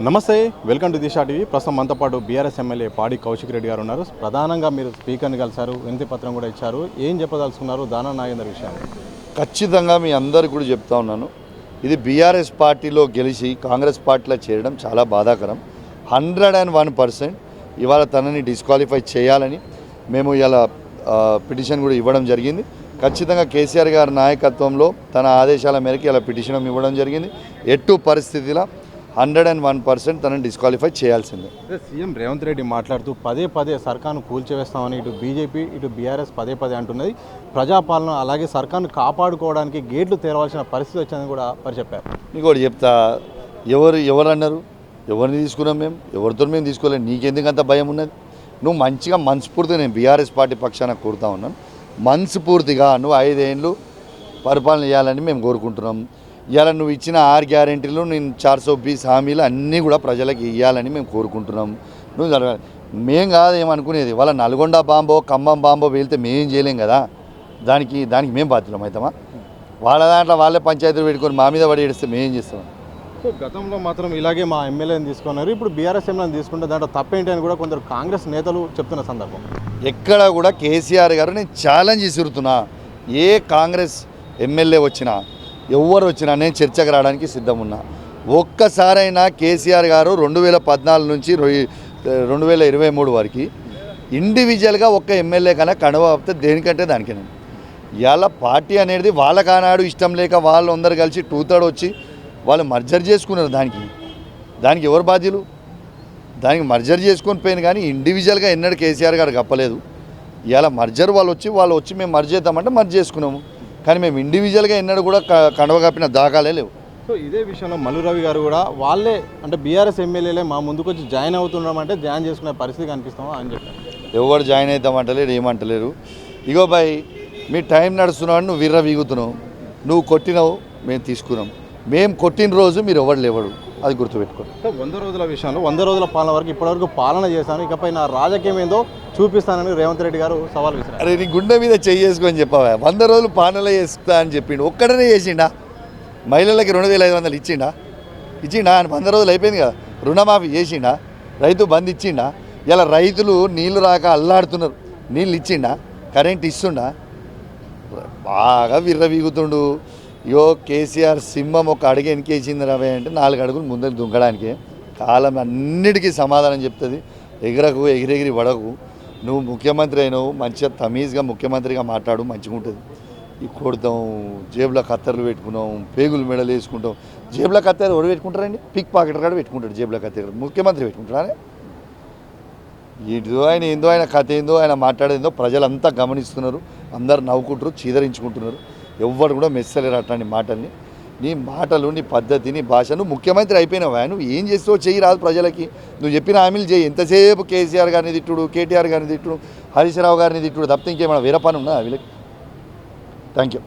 నమస్తే, welcome to Disha TV. ప్రస్తుతం మనతో పాటు బీఆర్ఎస్ ఎమ్మెల్యే పాడి కౌశిక్ రెడ్డి గారు ఉన్నారు. ప్రధానంగా మీరు స్పీకర్ని కలిశారు, వినతి పత్రం కూడా ఇచ్చారు. ఏం చెప్పదలుచుకున్నారు దానా నాగేందర్ విషయాన్ని? ఖచ్చితంగా మీ అందరికీ కూడా చెప్తా ఉన్నాను, ఇది బీఆర్ఎస్ పార్టీలో గెలిచి కాంగ్రెస్ పార్టీలో చేరడం చాలా బాధాకరం. 101% ఇవాళ తనని డిస్క్వాలిఫై చేయాలని మేము ఇలా పిటిషన్ కూడా ఇవ్వడం జరిగింది. ఖచ్చితంగా కేసీఆర్ గారి నాయకత్వంలో తన ఆదేశాల మేరకు ఇలా పిటిషన్ ఇవ్వడం జరిగింది. ఎట్టు పరిస్థితిలో 101% తనని డిస్క్వాలిఫై చేయాల్సిందే. సీఎం రేవంత్ రెడ్డి మాట్లాడుతూ పదే సర్కార్ను కూల్చివేస్తామని ఇటు బీజేపీ ఇటు బీఆర్ఎస్ పదే అంటున్నది. ప్రజాపాలన అలాగే సర్కార్ను కాపాడుకోవడానికి గేట్లు తెరవాల్సిన పరిస్థితి వచ్చిందని కూడా వారు చెప్పారు. నీకు ఒకటి చెప్తా, ఎవరు అన్నారు? ఎవరిని తీసుకున్నాం మేము? ఎవరితో మేము తీసుకోలేదు. నీకెందుకంత భయం ఉన్నది? నువ్వు మంచిగా మనస్ఫూర్తిగా, నేను బీఆర్ఎస్ పార్టీ పక్షాన కోరుతా ఉన్నాను, మనస్ఫూర్తిగా నువ్వు 5 ఏళ్ళు పరిపాలన చేయాలని మేము కోరుకుంటున్నాం. ఇవాళ నువ్వు ఇచ్చిన 6 గ్యారెంటీలు, నేను 420 హామీలు అన్నీ కూడా ప్రజలకు ఇవ్వాలని మేము కోరుకుంటున్నాం. నువ్వు మేం కాదు ఏమనుకునేది, వాళ్ళ నల్గొండ బాంబో ఖమ్మం బాంబో వెళ్తే మేం చేయలేం కదా, దానికి మేము బాధ్యులం అవుతామా? వాళ్ళ దాంట్లో వాళ్ళే పంచాయతీలు పెట్టుకొని మా మీద పడి ఏడిస్తే మేమేం చేస్తాం? సో గతంలో మాత్రం ఇలాగే మా ఎమ్మెల్యేని తీసుకున్నారు, ఇప్పుడు బీఆర్ఎస్ ఎమ్మెల్యేని తీసుకుంటే దాంట్లో తప్పేంటి అని కూడా కొందరు కాంగ్రెస్ నేతలు చెప్తున్న సందర్భం. ఎక్కడ కూడా కేసీఆర్ గారు, నేను ఛాలెంజ్ ఇస్తున్నా, ఏ కాంగ్రెస్ ఎమ్మెల్యే వచ్చినా ఎవరు వచ్చినా నేను చర్చకు రావడానికి సిద్ధం ఉన్నా. ఒక్కసారైనా కేసీఆర్ గారు 2014 నుంచి 2023 వరకు ఇండివిజువల్గా ఒక్క ఎమ్మెల్యే కన్నా కనవతే దేనికంటే దానికేనా. ఇవాళ పార్టీ అనేది వాళ్ళకనాడు ఇష్టం లేక వాళ్ళు అందరు కలిసి 2/3 వచ్చి వాళ్ళు మర్జర్ చేసుకున్నారు. దానికి ఎవరు బాధ్యులు? దానికి మర్జర్ చేసుకొని పోయిన కానీ ఇండివిజువల్గా ఎన్నడూ కేసీఆర్ గారు కప్పలేదు. ఇవాళ మర్జర్ వాళ్ళు వచ్చి మేము మర్జ్ చేద్దామంటే మర్జ్ చేసుకున్నాము, కానీ మేము ఇండివిజువల్గా ఎన్నడూ కూడా కడవ కప్పిన దాఖలే లేవు. సో ఇదే విషయంలో మల్లు రవి గారు కూడా వాళ్ళే అంటే బీఆర్ఎస్ ఎమ్మెల్యేలే మా ముందుకు వచ్చి జాయిన్ అవుతున్నామంటే జాయిన్ చేసుకునే పరిస్థితి కనిపిస్తామా అని చెప్పారు. ఎవరు జాయిన్ అవుతామంటలేరు, ఏమంటలేరు. ఇగో బాయ్, మీ టైం నడుస్తున్నావు, నువ్వు విర్ర వీగుతున్నావు, నువ్వు కొట్టినావు, మేము తీసుకున్నాం. మేము కొట్టిన రోజు మీరు ఎవరు లేవడు, అది గుర్తుపెట్టుకోండి. 100 రోజుల విషయంలో 100 రోజుల పాలన వరకు ఇప్పటివరకు పాలన చేశాను, ఇకపై నా రాజకీయం ఏందో చూపిస్తానని రేవంత్ రెడ్డి గారు సవాల్ విసిరారు. అరే నీ గుండె మీద చేసుకొని చెప్పవా? 100 రోజులు పాలనలో చేస్తా అని చెప్పిండు, ఒక్కడనే చేసిండా? మహిళలకి 2500 ఇచ్చిండా? ఆయన 100 రోజులు అయిపోయింది కదా. రుణమాఫీ చేసిండా? రైతు బంద్ ఇచ్చిండా? ఇలా రైతులు నీళ్లు రాక అల్లాడుతున్నారు, నీళ్ళు ఇచ్చిండా? కరెంట్ ఇస్తుండా? బాగా విర్రవీగుతుండు. యో కేసీఆర్ సింహం ఒక అడుగు వెనకేసింది రావే అంటే 4 అడుగులు ముందర దుంకడానికి. కాలం అన్నిటికీ సమాధానం చెప్తుంది. ఎగిరెగిరి పడకు. నువ్వు ముఖ్యమంత్రి అయినావు, మంచిగా తమీజ్గా ముఖ్యమంత్రిగా మాట్లాడు, మంచిగా ఉంటుంది. ఈ కొడతాం, జేబులో కత్తెరలు పెట్టుకున్నాం, పేగులు మెడలు వేసుకుంటాం. జేబులో కత్తెర ఎవరు పెట్టుకుంటారండి? పిక్ పాకెట్ కాడ పెట్టుకుంటాడు జేబులో కత్తెర. ముఖ్యమంత్రి పెట్టుకుంటారా? ఏందో ఆయన కథ ఏందో, ఆయన మాట్లాడేందో ప్రజలంతా గమనిస్తున్నారు. అందరు నవ్వుకుంటారు, చీదరించుకుంటున్నారు. ఎవ్వరు కూడా మెస్సలేరు అట్లాంటి మాటల్ని. నీ మాటలు, నీ పద్ధతి, నీ భాష. నువ్వు ముఖ్యమంత్రి అయిపోయినావా? నువ్వు ఏం చేస్తావో చెయ్యి రాదు ప్రజలకి. నువ్వు చెప్పిన హామీలు చేయి. ఎంతసేపు కేసీఆర్ గారిని తిట్టుడు, కేటీఆర్ గారిని తిట్టుడు, హరీష్ రావు గారిని తిట్టుడు తప్పితే ఇంకేమైనా వేరే పని ఉన్నా వీళ్ళకి? Thank you.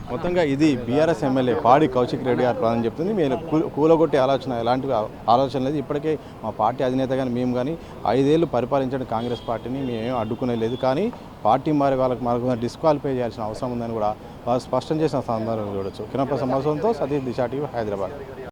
మొత్తంగా ఇది బీఆర్ఎస్ ఎమ్మెల్యే పాడి కౌశిక్ రెడ్డి గారు ప్రధానం చెప్తుంది. మీరు కూలగొట్టే ఎలాంటి ఆలోచన లేదు. ఇప్పటికే మా పార్టీ అధినేత కానీ మేము కానీ 5 ఏళ్ళు పరిపాలించడం కాంగ్రెస్ పార్టీని మేమేం అడ్డుకునే లేదు, కానీ పార్టీ మారి మనకు డిస్క్వాలిఫై చేయాల్సిన అవసరం ఉందని కూడా స్పష్టం చేసిన సందర్భం చూడొచ్చు. కిరణ్ ప్రసాద్ సతీష్, దిశ టీవీ, హైదరాబాద్.